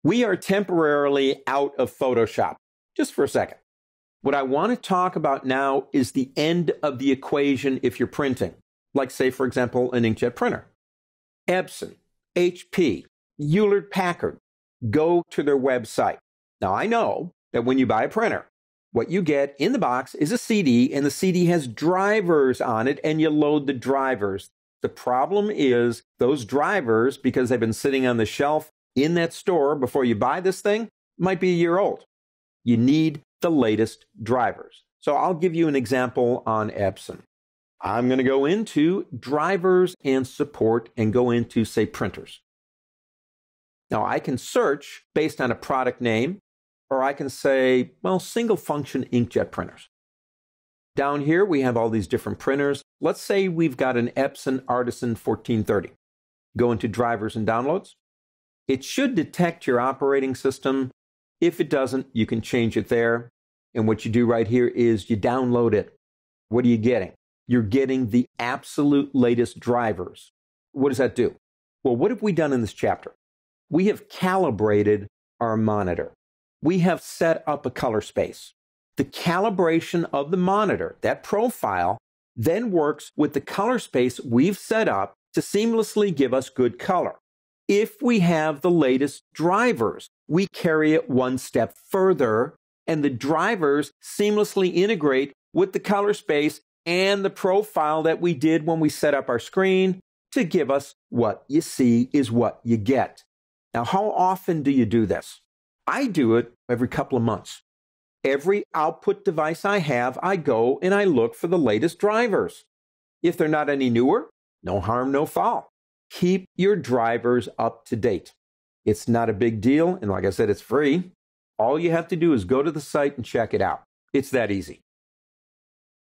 We are temporarily out of Photoshop, just for a second. What I want to talk about now is the end of the equation if you're printing, like say, for example, an inkjet printer. Epson, HP, Hewlett-Packard, go to their website. Now, I know that when you buy a printer, what you get in the box is a CD, and the CD has drivers on it, and you load the drivers. The problem is those drivers, because they've been sitting on the shelf in that store before you buy this thing, might be a year old. You need the latest drivers. So I'll give you an example on Epson. I'm going to go into drivers and support and go into, say, printers. Now, I can search based on a product name, or I can say, well, single function inkjet printers. Down here, we have all these different printers. Let's say we've got an Epson Artisan 1430. Go into drivers and downloads. It should detect your operating system. If it doesn't, you can change it there. And what you do right here is you download it. What are you getting? You're getting the absolute latest drivers. What does that do? Well, what have we done in this chapter? We have calibrated our monitor. We have set up a color space. The calibration of the monitor, that profile, then works with the color space we've set up to seamlessly give us good color. If we have the latest drivers, we carry it one step further, and the drivers seamlessly integrate with the color space and the profile that we did when we set up our screen to give us what you see is what you get. Now, how often do you do this? I do it every couple of months. Every output device I have, I go and I look for the latest drivers. If they're not any newer, no harm, no foul. Keep your drivers up to date. It's not a big deal, and like I said, it's free. All you have to do is go to the site and check it out. It's that easy.